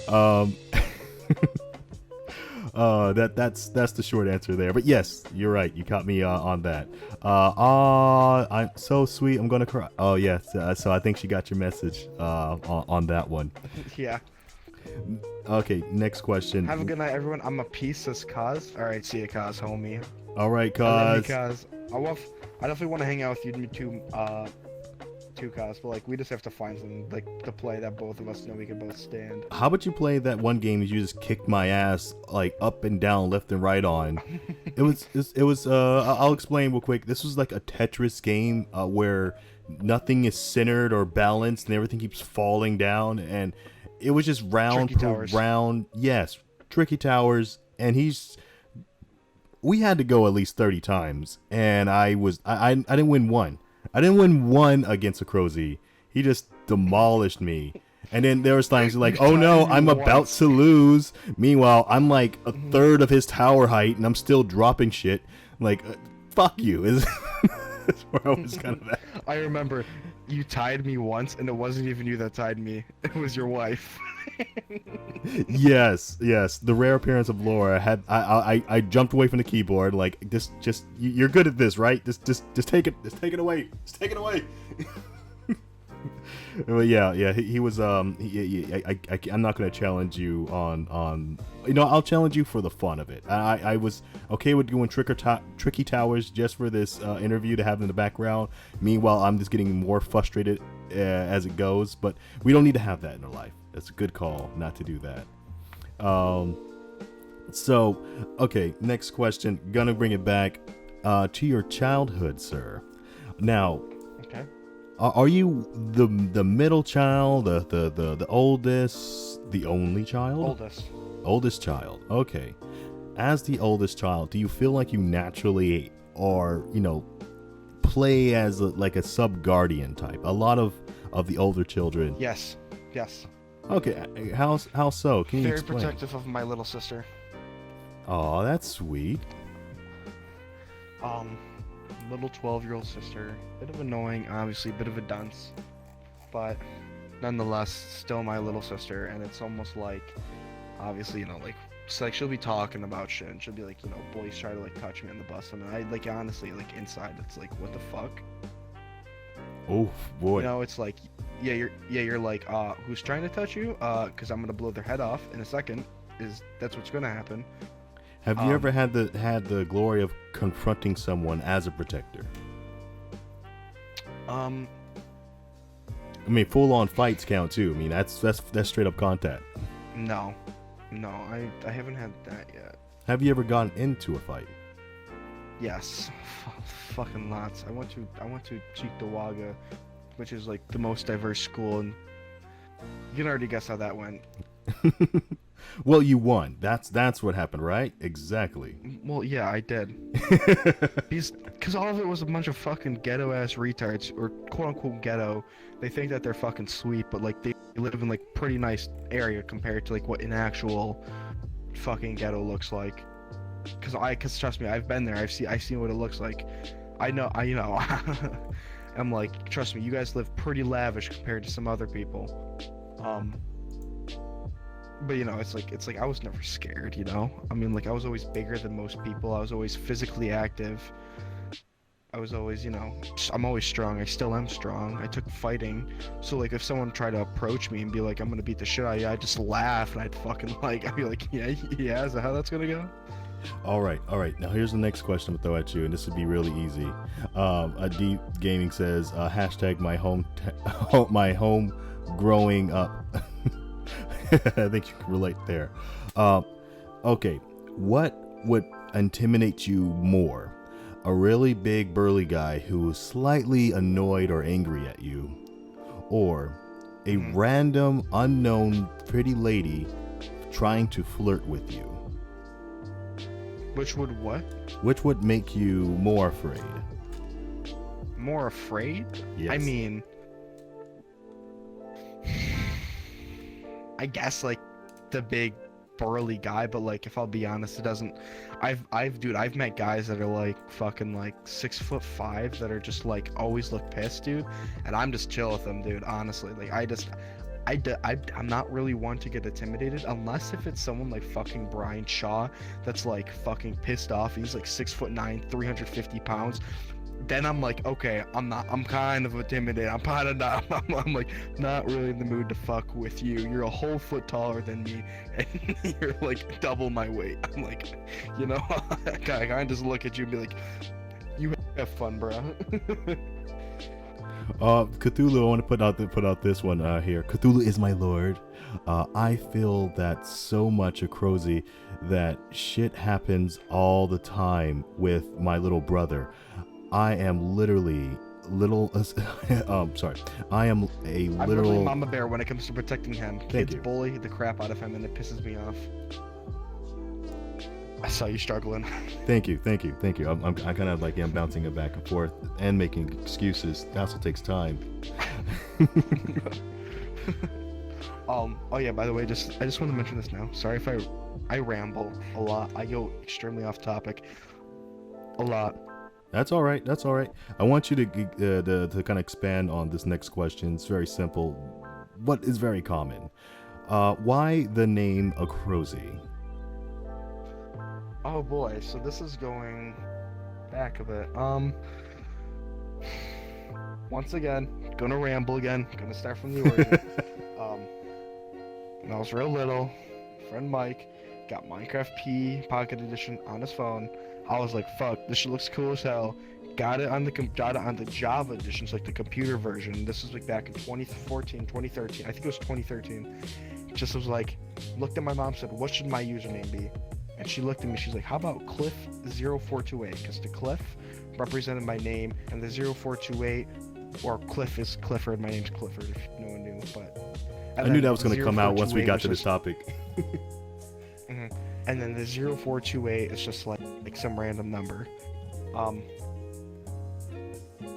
That's the short answer there. But yes, you're right. You caught me on that. I'm so sweet. I'm gonna cry. Oh yes. So I think she got your message on that one. Yeah. Okay. Next question. Have a good night, everyone. I'm a piece of Kaz. All right. See you, Kaz, homie. All right, Kaz. Kaz. I definitely want to hang out with you too. Kaz, but like we just have to find something like to play that both of us know we can both stand. How about you play that one game that you just kicked my ass like up and down, left and right on? It was I'll explain real quick. This was like a Tetris game where nothing is centered or balanced and everything keeps falling down, and it was just round per round. Yes, tricky towers, and we had to go at least 30 times, and I didn't win one. I didn't win one against Acrozi. He just demolished me. And then there was times like, oh no, I'm about to lose. Meanwhile, I'm like a third of his tower height, and I'm still dropping shit. Like, fuck you. Is where I was kind of at. I remember you tied me once, and it wasn't even you that tied me. It was your wife. Yes, the rare appearance of Laura had I jumped away from the keyboard like just you're good at this, right? Just take it away. Just take it away. But yeah, he was I'm not gonna challenge you on I'll challenge you for the fun of it. I was okay with doing tricky towers just for this interview to have in the background. Meanwhile, I'm just getting more frustrated as it goes. But we don't need to have that in our life. That's a good call not to do that. So okay, next question. Gonna bring it back to your childhood, sir. Now. Okay. Are you the middle child, the oldest, the only child? Oldest child. Okay. As the oldest child, do you feel like you naturally are, play as like a sub-guardian type? A lot of the older children. Yes. Okay. How so? Can you Very explain? protective of my little sister. Oh, that's sweet. Little 12-year-old sister. Bit of annoying, obviously, bit of a dunce. But nonetheless, still my little sister. And it's almost like, obviously, it's like she'll be talking about shit. And she'll be like, boys try to, like, touch me on the bus. And I, like, honestly, like, inside, it's like, what the fuck? Oh, boy. It's like, you're like, who's trying to touch you? Because I'm going to blow their head off in a second. That's what's going to happen. Have you ever had the glory of confronting someone as a protector? I mean, full-on fights count too. I mean, that's straight up contact. No, I haven't had that yet. Have you ever gotten into a fight? Yes, fucking lots. I went to Cheektowaga, which is like the most diverse school, and you can already guess how that went. Well, you won. That's what happened, right? Exactly. Well, yeah, I did. Because all of it was a bunch of fucking ghetto-ass retards, or quote-unquote ghetto. They think that they're fucking sweet, but, like, they live in, like, pretty nice area compared to, like, what an actual fucking ghetto looks like. Because trust me, I've been there. I've seen what it looks like. I know. I'm like, trust me, you guys live pretty lavish compared to some other people. But it's like I was never scared, I mean, like, I was always bigger than most people. I was always physically active. I was always, I'm always strong. I still am strong. I took fighting. So, like, if someone tried to approach me and be like, I'm gonna beat the shit out of you, I'd just laugh and I'd be like, yeah, is that how that's gonna go? All right. Now here's the next question I'm gonna throw at you, and this would be really easy. Deep Gaming says, hashtag my home growing up. I think you can relate there. Okay, what would intimidate you more? A really big burly guy who is slightly annoyed or angry at you, or a random unknown pretty lady trying to flirt with you? Which would what? Which would make you more afraid? More afraid? Yes. I mean, I guess, like, the big burly guy, but, like, if I'll be honest, it doesn't. I've met guys that are like fucking like 6'5" that are just like always look pissed, dude, and I'm just chill with them, dude. Honestly, like, I'm not really one to get intimidated unless if it's someone like fucking Brian Shaw that's like fucking pissed off. He's like 6'9", 350 pounds. Then I'm like, okay, I'm kind of intimidated. I'm kind of not, I'm like not really in the mood to fuck with you. You're a whole foot taller than me, and you're like double my weight. I'm like, I kind of just look at you and be like, you have fun, bro. Cthulhu, I want to put out this one here. Cthulhu is my lord. I feel that so much, Acrozi, that shit happens all the time with my little brother. I am literally I am a literal. I'm literally Mama Bear when it comes to protecting him. Kids you. bully the crap out of him, and it pisses me off. I saw you struggling. Thank you. I kind of like am bouncing it back and forth and making excuses. That also takes time. Oh yeah, by the way, I just want to mention this now. Sorry if I ramble a lot. I go extremely off topic a lot. That's all right. That's all right. I want you to kind of expand on this next question. It's very simple. What is very common? Why the name Acrozi? Oh boy, so this is going back a bit. Once again, gonna ramble again. Gonna start from the origin. When I was real little, friend Mike got Minecraft P Pocket Edition on his phone. I was like, "Fuck, this shit looks cool as hell." Got it on the Java edition, so like the computer version. This was like back in 2014, 2013. I think it was 2013. Just was like, looked at my mom, said, "What should my username be?" And she looked at me, she's like, "How about Cliff0428?" Because the Cliff represented my name, and the 0428, or Cliff is Clifford. My name's Clifford, if no one knew. But I knew that was going to come out once we got to this topic. And then the 0428 is just like some random number,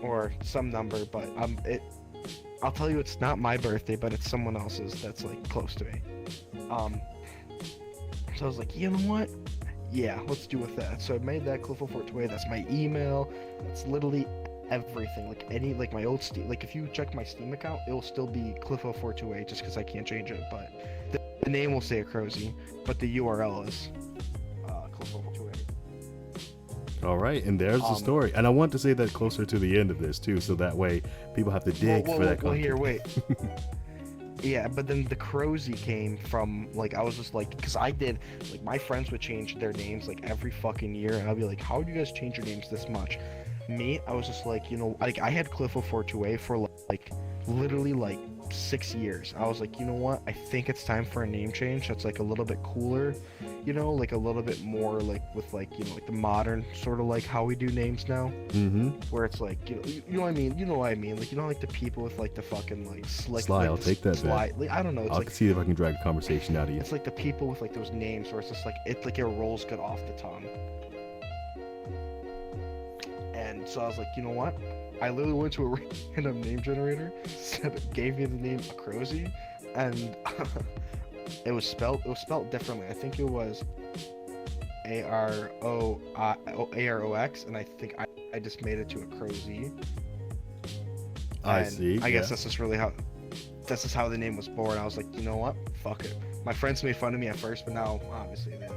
or some number. But I'll tell you, it's not my birthday, but it's someone else's that's like close to me. So I was like, you know what? Yeah, let's do with that. So I made that Cliff0428. That's my email. That's literally everything. Like my old Steam. Like if you check my Steam account, it'll still be Cliff0428 just because I can't change it. But the name will say Acrozi, but the URL is Cliff0428. All right, and there's the story. And I want to say that closer to the end of this too, so that way people have to dig for that content. Well, here, wait. Yeah, but then the Acrozi came from, like, I was just like, because I did, like, my friends would change their names, like, every fucking year, and I'd be like, how do you guys change your names this much? Me, I was just like, you know, like, I had Cliff0428 for, like, literally, like, 6 years. I was like, you know what, I think it's time for a name change that's, like, a little bit cooler, you know, like, a little bit more, like, with, like, you know, like, the modern sort of, like, how we do names now. Mm-hmm. Where it's like, you know what I mean? You know what I mean? Like, you know, like, the people with, like, the fucking, like, slick... Sly, like, I'll take that back. Like, I don't know, it's I'll like... see if I can drag a conversation out of you. It's like the people with, like, those names where it's just, like, it rolls good off the tongue. And so I was like, you know what? I literally went to a random name generator, gave me the name Acrozi, and it was spelled differently. I think it was Arox, and I think I just made it to Acrozi. I see. I guess that's just how the name was born. I was like, you know what? Fuck it. My friends made fun of me at first, but now obviously they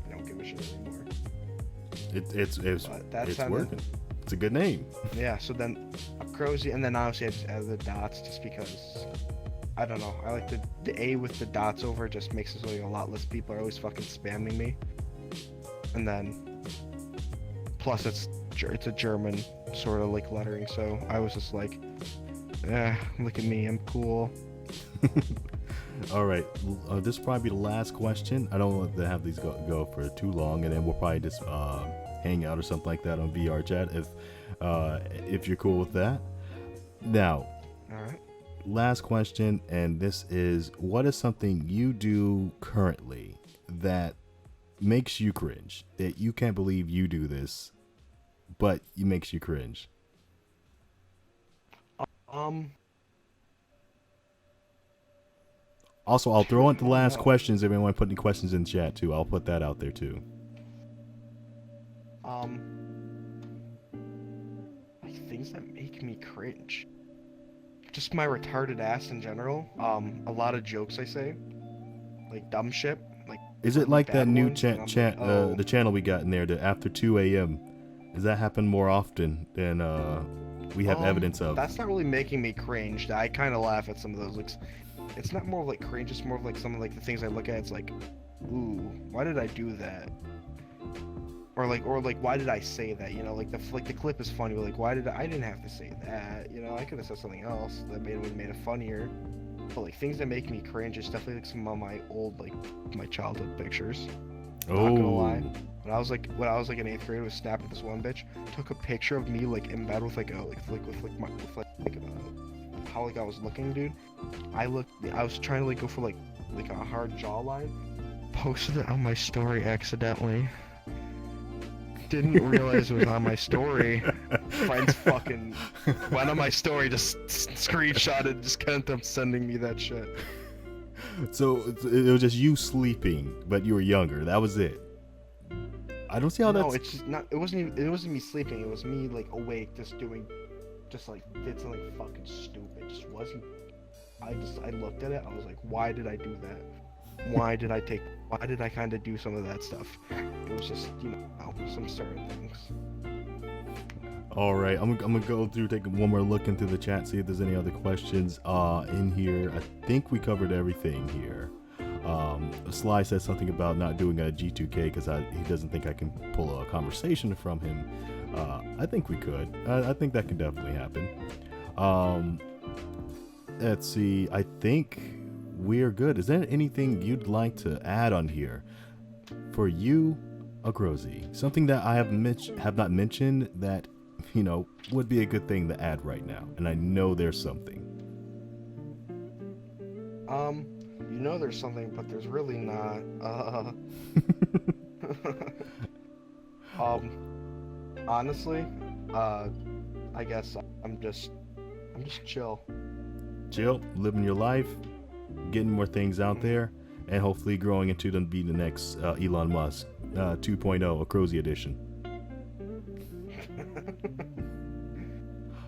don't give a shit anymore. It's working. It's a good name. Yeah, so then Acrozi, and then obviously I just added the dots just because, I don't know, I like the A with the dots over it just makes it so like a lot less people are always fucking spamming me. And then, plus it's a German sort of like lettering, so I was just like, look at me, I'm cool. All right, this will probably be the last question. I don't want to have these go for too long, and then we'll probably just hang out or something like that on VR chat if you're cool with that. Now, all right. Last question, and this is: what is something you do currently that makes you cringe? That you can't believe you do this, but it makes you cringe. Also, I'll throw in the last questions if anyone put any questions in chat too. I'll put that out there too. Things that make me cringe. Just my retarded ass in general. A lot of jokes I say, like dumb shit. Like, is it like that new the channel we got in there, the after 2 a.m.? Does that happen more often than we have evidence of? That's not really making me cringe. I kind of laugh at some of those. Like, it's not more of like cringe. It's more of like some of like the things I look at. It's like, ooh, why did I do that? Or like, why did I say that? You know, like the clip is funny, but like, why did I didn't have to say that? You know, I could have said something else that made it funnier. But like things that make me cringe is definitely like some of my old my childhood pictures. Oh. Not gonna lie. When I was like in 8th grade, I was snapping this one bitch. Took a picture of me like in bed with how like I was looking, dude. I was trying to like go for like a hard jawline. Posted it on my story accidentally. Didn't realize it was on my story. Friends fucking went on my story, just screenshotted, just kept them sending me that shit. So it was just you sleeping, but you were younger. That was it. I don't see how No, that's. it's just not. It wasn't me sleeping. It was me like awake, just like did something fucking stupid. Just wasn't. I looked at it. I was like, why did I do that? Why did I kind of do some of that stuff? It was just, you know, some certain things. All right, I'm gonna go through, take one more look into the chat, see if there's any other questions in here. I think we covered everything here. Sly says something about not doing a G2K because he doesn't think I can pull a conversation from him. I think we could. I think that can definitely happen. Let's see. I think we're good. Is there anything you'd like to add on here for you, Acrozi? Something that I have not mentioned that, you know, would be a good thing to add right now, and I know there's something. You know there's something, but there's really not. Honestly, I guess I'm just chill. Chill, living your life, getting more things out there, and hopefully growing into be the next Elon Musk 2.0 Acrozi edition.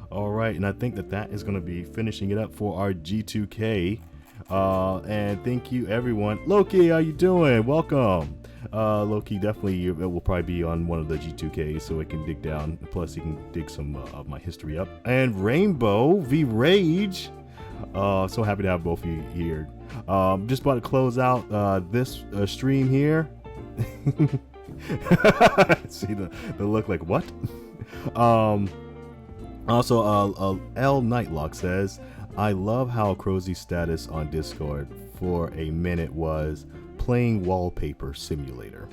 All right, and I think that is going to be finishing it up for our G2K. And thank you, everyone. Loki, how you doing? Welcome. Loki, definitely it will probably be on one of the G2Ks, so it can dig down. Plus, you can dig some of my history up. And Rainbow V Rage. So happy to have both of you here. Just about to close out this stream here. See the look like what? Also, L Nightlock says, I love how Acrozi's status on Discord for a minute was playing Wallpaper Simulator.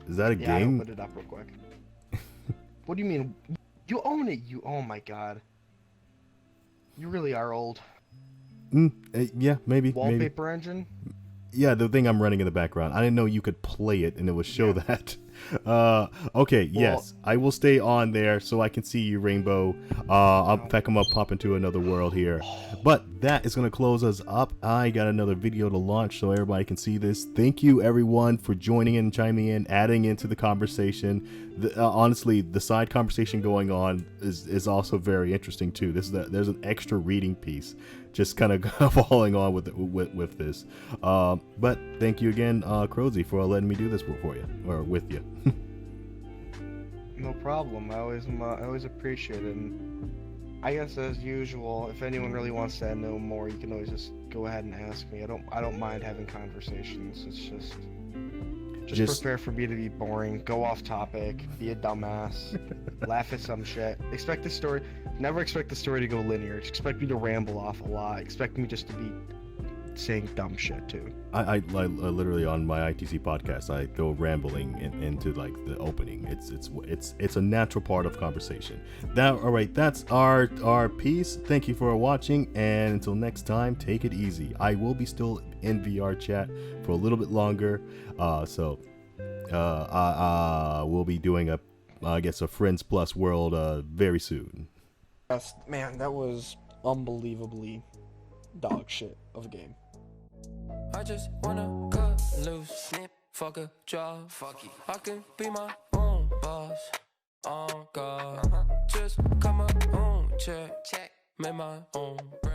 Is that a game? I'll put it up real quick. What do you mean? You own it, oh my god. You really are old. Yeah, maybe. Wallpaper engine? Yeah, the thing I'm running in the background. I didn't know you could play it and it would show that. Okay, yes, I will stay on there so I can see you, Rainbow. In fact, I'm gonna pop into another world here. But that is gonna close us up. I got another video to launch so everybody can see this. Thank you, everyone, for joining in, chiming in, adding into the conversation. Honestly, the side conversation going on is also very interesting too. There's an extra reading piece just kind of falling on with this. But thank you again, Acrozi, for letting me do this for you, or with you. No problem. I always appreciate it. And I guess as usual, if anyone really wants to know more, you can always just go ahead and ask me. I don't mind having conversations. It's just prepare for me to be boring, go off topic, be a dumbass, laugh at some shit. Never expect the story to go linear. Expect me to ramble off a lot. Expect me just to be saying dumb shit too. I literally on my ITC podcast I go rambling into like the opening. It's a natural part of conversation. All right, that's our piece. Thank you for watching, and until next time, take it easy. I will be still in VR chat for a little bit longer, so we'll be doing a Friends Plus world very soon. Yes, man, that was unbelievably dog shit of a game. I just wanna cut loose, snip, fuck a job, fuck it. I can be my own boss, on God. Just cut my own check, make my own bread.